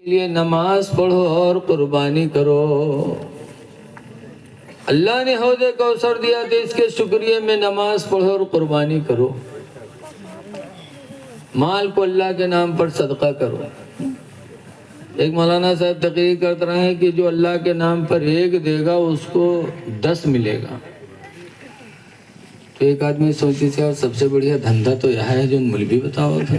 لیے نماز پڑھو اور قربانی کرو۔ اللہ نے حوض کوثر دیا تو اس کے شکریہ میں نماز پڑھو اور قربانی کرو۔ مال کو اللہ کے نام پر صدقہ کرو۔ ایک مولانا صاحب تقریر کرتے رہے کہ جو اللہ کے نام پر ایک دے گا اس کو 10 ملے گا۔ تو ایک آدمی سوچی سے اور سب سے بڑھیا دھندہ تو یہ ہے جو مل بھی بتاؤ تھا،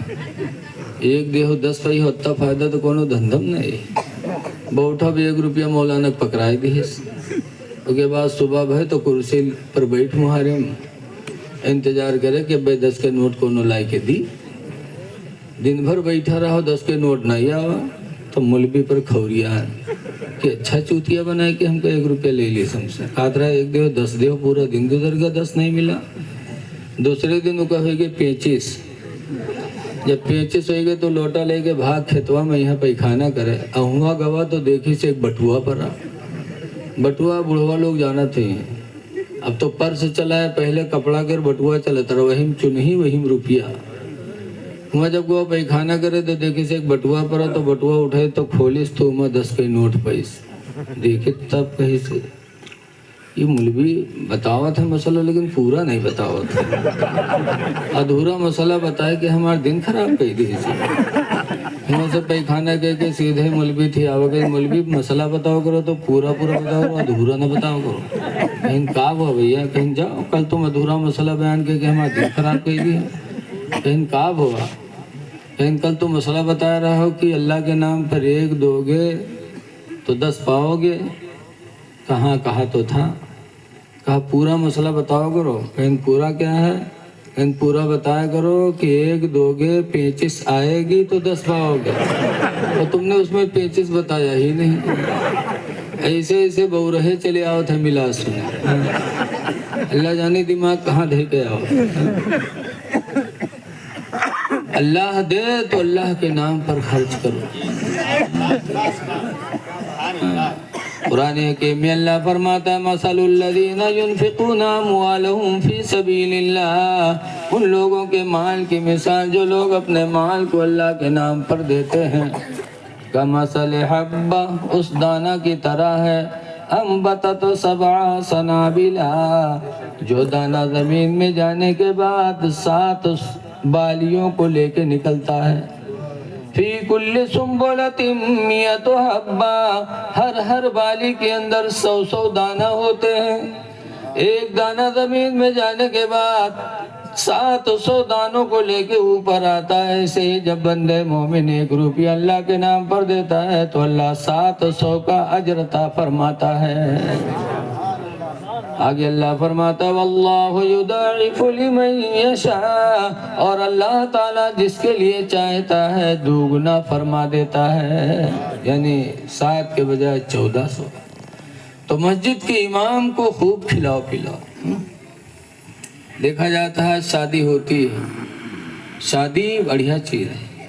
ایک دیہو 10 پہی ہوتا فائدہ تو کونو دھندم نہیں بوٹھا بھی 1 روپیہ مولانا پکرائی دی اس کے بعد صبح بھائی تو کرسی پر بیٹھ محرم انتظار کرے کہ بھائی 10 کے نوٹ کونو لائی کے دی۔ دن بھر بیٹھا رہا 10 کے نوٹ نہیں آوا تو ملبی پر کھوریا کہ اچھا چوتیا بنائے کہ ہم کو 1 روپیہ لے لی سم سے کہات رہا 1 دیو 10 دیو پورا دن گزر گیا 10 نہیں ملا۔ دوسرے دن وہ کہے کہ 25، جب 25 ہوئے گے تو لوٹا لے کے بھاگ کھیتوا میں یہاں پیخانہ کرے اہوا گوا تو دیکھی سے ایک بٹوا پر بٹوا بڑھوا لوگ جانا تھے، اب تو پرس چلا ہے، پہلے کپڑا کر بٹوا چلتا رہا وہیم چنہی وہیم روپیہ۔ وہاں جب وہ پیخانہ کرے تو دیکھی سے ایک بٹوا پر تو بٹوا اٹھائے تو کھولیس تو وہاں 10 کے نوٹ پیس دیکھے تب کہیں سے یہ مولوی بتاوا تھا مسئلہ لیکن پورا نہیں بتاوا تھا، ادھورا مسئلہ بتائے کہ ہمارا دن خراب کہی دی وہاں سے پیخانہ کہہ کے سیدھے مولوی تھی آوگے مولوی مسئلہ بتاؤ کرو تو پورا بتاؤ کرو ادھورا نہ بتاؤ کرو۔ کہیں کہا ہوا بھیا کہیں جاؤ کل تم ادھورا مسئلہ بیان کہ ہمارا دن خراب کہی دی ہے، کہیں کہا ہوا کہیں کل تم مسئلہ بتا رہا ہو کہ اللہ کے نام پر 1 دو گے تو 10 پاؤ گے، کہاں کہا تو تھا، کہا پورا مسئلہ بتاؤ کرو، کہیں پورا کیا ہے، کہیں پورا بتایا کرو کہ 1 دو گے 25 آئے گی تو 10 پاؤ گے، تو تم نے اس میں 25 بتایا ہی نہیں، ایسے ایسے بہو رہے چلے آؤ تھے ملا سنے، اللہ جانے دماغ کہاں دے کے آؤ۔ اللہ دے تو اللہ کے نام پر خرچ کرو۔ قرآن حکیم میں اللہ فرماتا ہے مثل الذین ينفقون اموالهم فی سبیل اللہ، ان لوگوں کے مال کی مثال جو لوگ اپنے مال کو اللہ کے نام پر دیتے ہیں، کمثل حبہ اس دانہ کی طرح ہے، انبتت 7 سنابل جو دانہ زمین میں جانے کے بعد 7 بالیوں کو لے کے نکلتا ہے، فی کل سنبلۃ 100 حبہ ہر بالی کے اندر 100 دانہ ہوتے ہیں، ایک دانہ زمین میں جانے کے بعد 700 دانوں کو لے کے اوپر آتا ہے۔ ایسے ہی جب بندے مومن 1 روپیہ اللہ کے نام پر دیتا ہے تو اللہ 700 کا اجر عطا فرماتا ہے۔ آگے اللہ فرماتا ہے واللہ یضاعف لمن یشاء، اور اللہ تعالیٰ جس کے لیے چاہتا ہے دوگنا فرما دیتا ہے، یعنی 7 کے بجائے 1400۔ تو مسجد کے امام کو خوب کھلاؤ پلاؤ۔ دیکھا جاتا ہے شادی ہوتی ہے، شادی بڑھیا چیز ہے،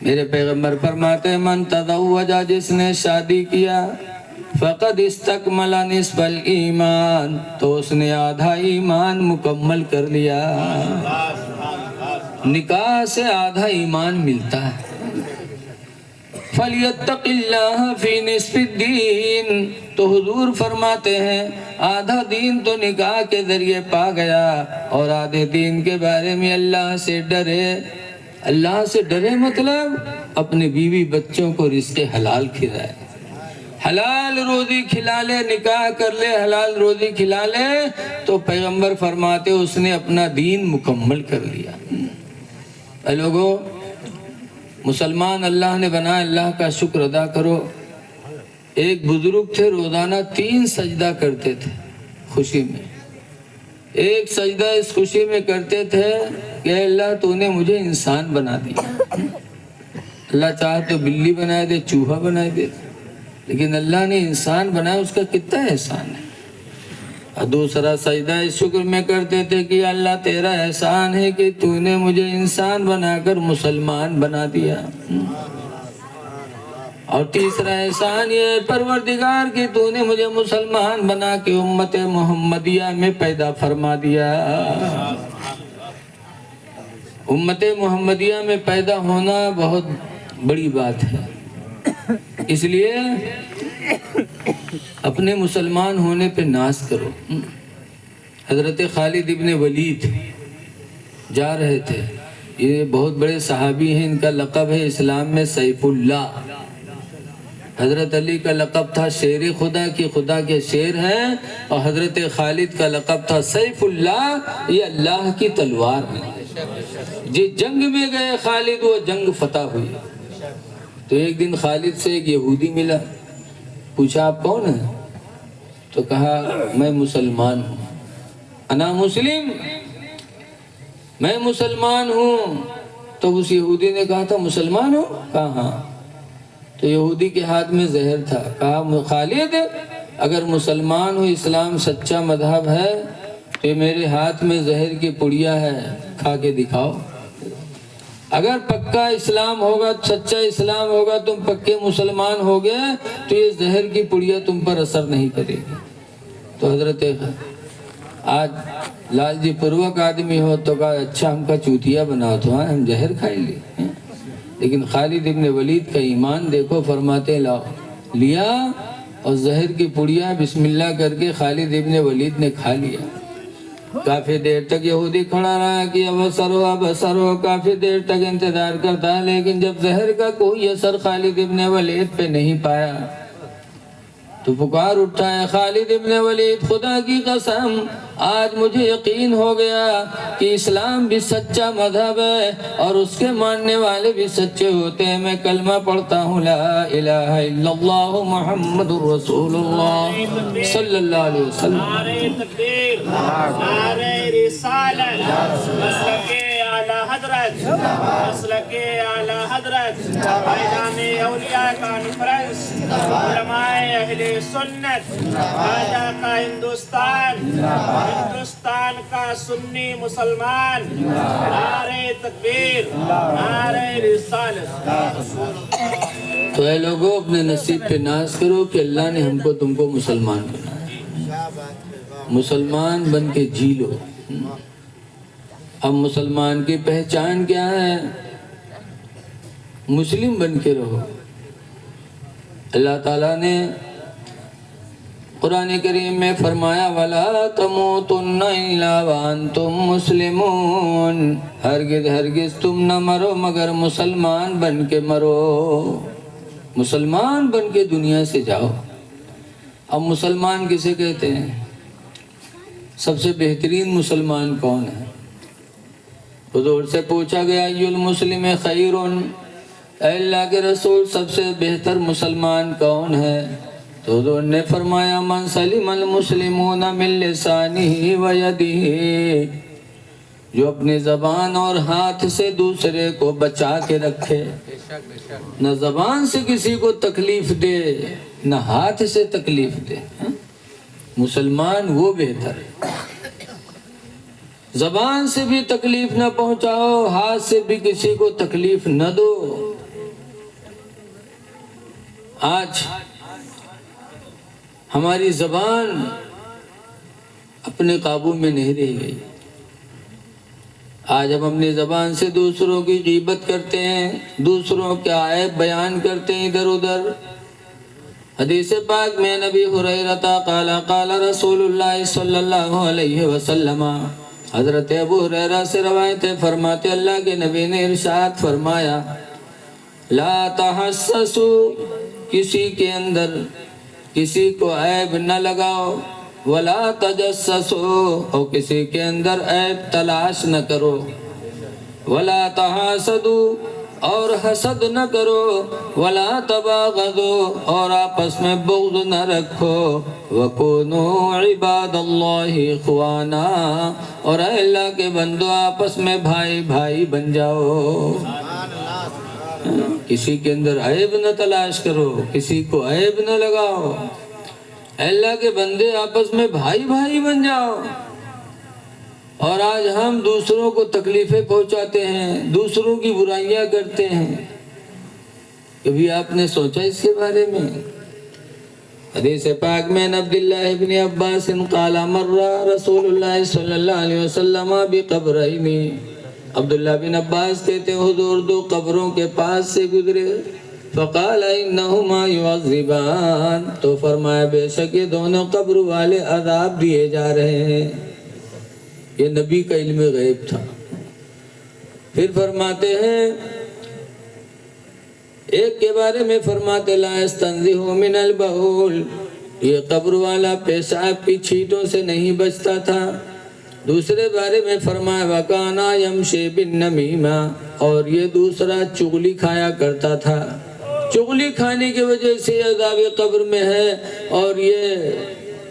میرے پیغمبر فرماتے ہیں من تزوج جس نے شادی کیا فقد استکمل نصف الایمان، تو اس نے آدھا ایمان مکمل کر لیا۔ نکاح سے آدھا ایمان ملتا ہے۔ فَلْيَتَّقِ اللَّهَ فِي نِصْفِ الدِّينِ، تو حضور فرماتے ہیں آدھا دین تو نکاح کے ذریعے پا گیا، اور آدھے دین کے بارے میں اللہ سے ڈرے۔ اللہ سے ڈرے مطلب اپنے بیوی بچوں کو رزق حلال کھلائے، حلال روزی کھلا لے، نکاح کر لے حلال روزی کھلا لے، تو پیغمبر فرماتے اس نے اپنا دین مکمل کر لیا۔ اے لوگوں، مسلمان اللہ نے بنایا، اللہ کا شکر ادا کرو۔ ایک بزرگ تھے روزانہ 3 سجدہ کرتے تھے خوشی میں، ایک سجدہ اس خوشی میں کرتے تھے کہ اے اللہ تو نے مجھے انسان بنا دیا، اللہ چاہے تو بلی بنا دے چوہا بنا دے، لیکن اللہ نے انسان بنایا، اس کا کتنا احسان ہے۔ اور دوسرا سجدہ اس شکر میں کرتے تھے کہ اللہ تیرا احسان ہے کہ تو نے مجھے انسان بنا کر مسلمان بنا دیا، اور تیسرا احسان یہ پروردگار کہ تو نے مجھے مسلمان بنا کے امت محمدیہ میں پیدا فرما دیا۔ امت محمدیہ میں پیدا ہونا بہت بڑی بات ہے۔ اس لیے اپنے مسلمان ہونے پہ ناز کرو۔ حضرت خالد ابن ولید جا رہے تھے، یہ بہت بڑے صحابی ہیں، ان کا لقب ہے اسلام میں سیف اللہ۔ حضرت علی کا لقب تھا شیر خدا، کی خدا کے شیر ہیں، اور حضرت خالد کا لقب تھا سیف اللہ، یہ اللہ کی تلوار ہے۔ جس جنگ میں گئے خالد وہ جنگ فتح ہوئی۔ تو ایک دن خالد سے ایک یہودی ملا، پوچھا آپ کون ہیں؟ تو کہا میں مسلمان ہوں، انا مسلم، میں مسلمان ہوں۔ تو اس یہودی نے کہا تھا مسلمان ہو؟ کہا ہاں۔ تو یہودی کے ہاتھ میں زہر تھا، کہا خالد اگر مسلمان ہو، اسلام سچا مذہب ہے، تو میرے ہاتھ میں زہر کی پڑیا ہے، کھا کے دکھاؤ۔ اگر پکا اسلام ہوگا، سچا اسلام ہوگا، تم پکے مسلمان ہو گئے، تو یہ زہر کی پڑیا تم پر اثر نہیں کرے گی۔ تو حضرت آج لال جی پروک آدمی ہو تو کہا اچھا ہم کا چوتیا بنا تو ہم زہر کھائیں گے، لیکن خالد ابن ولید کا ایمان دیکھو، فرماتے لاؤ، لیا اور زہر کی پڑیا بسم اللہ کر کے خالد ابن ولید نے کھا لیا۔ کافی دیر تک یہودی کھڑا رہا کہ اب اثر ہو، کافی دیر تک انتظار کرتا، لیکن جب زہر کا کوئی اثر خالد ابن ولید پہ نہیں پایا تو پکار اٹھا ہے خالد ابن ولید، خدا کی قسم آج مجھے یقین ہو گیا کہ اسلام بھی سچا مذہب ہے اور اس کے ماننے والے بھی سچے ہوتے ہیں۔ میں کلمہ پڑھتا ہوں لا الہ الا اللہ محمد رسول اللہ صلی اللہ علیہ وسلم۔ نعرہ تکبیر، نعرہ رسالت، مسلک اعلیٰ حضرت، مسلک اعلیٰ حضرت، میدان اولیاء کانفرنس، علماء اہل سنت، آجا کا ہندوستان، ہندوستان کا سنی مسلمان، نعرہ تکبیر، نعرہ رسالت۔ تو اے لوگوں اپنے نصیب پہ ناز کرو کہ اللہ نے ہم کو تم کو مسلمان بنایا، مسلمان بن کے جی لو۔ اب مسلمان کی پہچان کیا ہے؟ مسلم بن کے رہو۔ اللہ تعالیٰ نے قرآن کریم میں فرمایا وَلَا تَمُوتُنَّ إِلَّا وَأَنْتُمْ مُسْلِمُونَ، ہرگز ہرگز تم نہ مرو مگر مسلمان بن کے مرو، مسلمان بن کے دنیا سے جاؤ۔ اب مسلمان کسے کہتے ہیں؟ سب سے بہترین مسلمان کون ہے؟ حضور سے پوچھا گیا ای المسلم خیرن، اے اللہ کے رسول سب سے بہتر مسلمان کون ہے؟ تو حضور نے فرمایا من سلم المسلمون من لسانہ و یدہ، جو اپنی زبان اور ہاتھ سے دوسرے کو بچا کے رکھے، نہ زبان سے کسی کو تکلیف دے نہ ہاتھ سے تکلیف دے، مسلمان وہ بہتر ہے۔ زبان سے بھی تکلیف نہ پہنچاؤ، ہاتھ سے بھی کسی کو تکلیف نہ دو۔ آج ہماری زبان اپنے قابو میں نہیں رہ گئی۔ آج ہم اپنی زبان سے دوسروں کی غیبت کرتے ہیں، دوسروں کے عیب بیان کرتے ہیں ادھر ادھر۔ حدیث پاک میں نبی ہریرہ قال قال رسول اللہ صلی اللہ علیہ وسلم، حضرت ابو ہریرہ سے روایت ہے، فرماتے اللہ کے نبی نے ارشاد فرمایا لا تحسسوا، کسی کے اندر کسی کو عیب نہ لگاؤ، ولا تجسسوا، اور کسی کے اندر عیب تلاش نہ کرو، ولا تحاسدوا، اور حسد نہ کرو، ولا تباغضوا، اور آپس میں بغض نہ رکھو، وَكُونُوا عِبَادَ اللَّهِ اخوانا، اور اے اللہ کے بندو آپس میں بھائی بھائی بن جاؤ۔ کسی کے اندر عیب نہ تلاش کرو، کسی کو عیب نہ لگاؤ، اے اللہ کے بندے آپس میں بھائی بھائی بن جاؤ۔ اور آج ہم دوسروں کو تکلیفیں پہنچاتے ہیں، دوسروں کی برائیاں کرتے ہیں۔ کبھی آپ نے سوچا اس کے بارے میں؟ حدیث پاک میں عبداللہ ابن عباس قال مر رسول اللہ صلی اللہ علیہ وسلم بقبرین، عبداللہ بن عباس کہتے ہیں حضور دو قبروں کے پاس سے گزرے، فقال انہما یعذبان، تو فرمایا بے شک یہ دونوں قبر والے عذاب دیے جا رہے ہیں۔ یہ نبی کا علم غیب تھا۔ پھر فرماتے ہیں ایک کے بارے میں فرماتے لا یستنزہ من البول، یہ قبر والا پیشاب کی چھینٹوں سے نہیں بچتا تھا۔ دوسرے بارے میں فرمایا وکانا یمشی بالنمیمہ، اور یہ دوسرا چغلی کھایا کرتا تھا۔ چغلی کھانے کی وجہ سے عذاب قبر میں ہے، اور یہ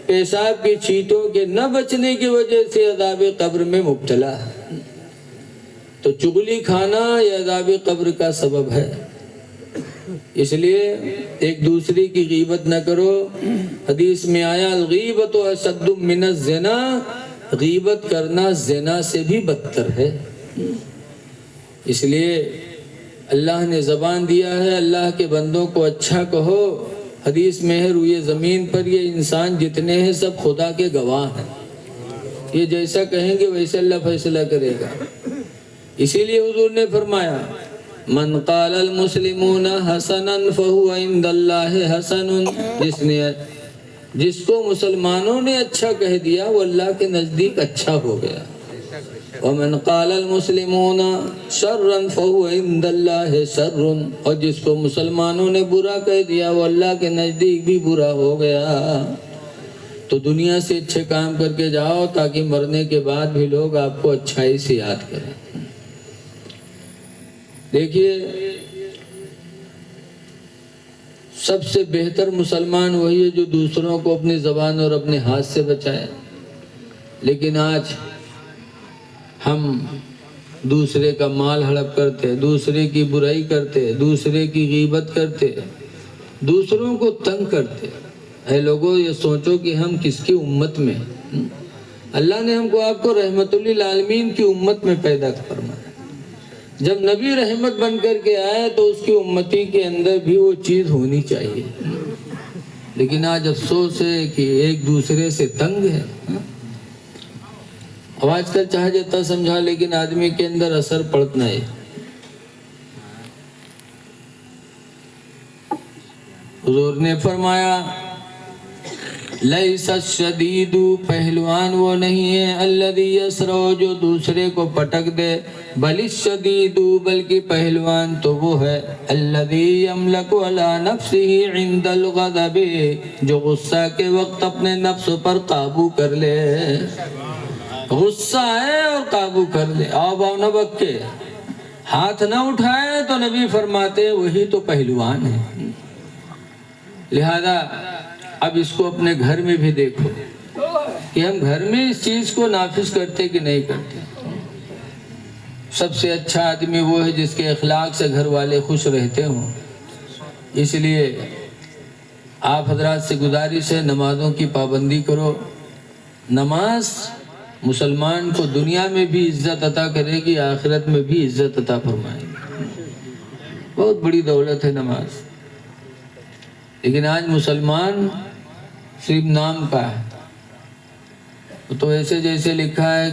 پیشاب کی چھینٹوں کے نہ بچنے کی وجہ سے عذاب قبر میں مبتلا ہے۔ تو چغلی کھانا یہ عذاب قبر کا سبب ہے۔ اس لیے ایک دوسرے کی غیبت نہ کرو۔ حدیث میں آیا الغیبت اشد من الزنا، غیبت کرنا زنا سے بھی بدتر ہے۔ اس لیے اللہ نے زبان دیا ہے اللہ کے بندوں کو اچھا کہو۔ حدیث میں ہے روئے زمین پر یہ انسان جتنے ہیں سب خدا کے گواہ ہیں، یہ جیسا کہیں گے ویسے اللہ فیصلہ کرے گا۔ اسی لیے حضور نے فرمایا من قال المسلمون حسنا فهو عند اللہ حسن، جس کو مسلمانوں نے اچھا کہہ دیا وہ اللہ کے نزدیک اچھا ہو گیا۔ ومن قال المسلمون شرا فهو عند اللہ شر، اور جس کو مسلمانوں نے برا کہہ دیا وہ اللہ کے نزدیک بھی برا ہو گیا۔ تو دنیا سے اچھے کام کر کے جاؤ تاکہ مرنے کے بعد بھی لوگ آپ کو اچھائی سے یاد کریں۔ دیکھیے سب سے بہتر مسلمان وہی ہے جو دوسروں کو اپنی زبان اور اپنے ہاتھ سے بچائے، لیکن آج ہم دوسرے کا مال ہڑپ کرتے، دوسرے کی برائی کرتے، دوسرے کی غیبت کرتے، دوسروں کو تنگ کرتے۔ اے لوگوں یہ سوچو کہ ہم کس کی امت میں ہیں۔ اللہ نے ہم کو آپ کو رحمت للعالمین کی امت میں پیدا فرمایا۔ جب نبی رحمت بن کر کے آئے تو اس کی امتی کے اندر بھی وہ چیز ہونی چاہیے، لیکن آج افسوس ہے کہ ایک دوسرے سے تنگ ہے۔ اب آج کل چاہے جتا سمجھا لیکن آدمی کے اندر اثر پڑتا ہے۔ حضور نے فرمایا لیس الشدید، پہلوان وہ نہیں ہے الذی یسرع جو دوسرے کو پٹک دے، بل الشدید بلکہ پہلوان تو وہ ہے الذی یملک علی نفسہ عند الغضب، جو غصہ کے وقت اپنے نفس پر قابو کر لے۔ غصہ ہے اور قابو کر لے، آؤ باؤ نہ بکے، ہاتھ نہ اٹھائے، تو نبی فرماتے وہی تو پہلوان ہے۔ لہذا اب اس کو اپنے گھر میں بھی دیکھو کہ ہم گھر میں اس چیز کو نافذ کرتے کہ نہیں کرتے۔ سب سے اچھا آدمی وہ ہے جس کے اخلاق سے گھر والے خوش رہتے ہوں۔ اس لیے آپ حضرات سے گزارش ہے نمازوں کی پابندی کرو۔ نماز مسلمان کو دنیا میں بھی عزت عطا کرے گی، آخرت میں بھی عزت عطا فرمائے گی۔ بہت بڑی دولت ہے نماز، لیکن آج مسلمان صرف نام کا ہے۔ تو ایسے جیسے لکھا ہے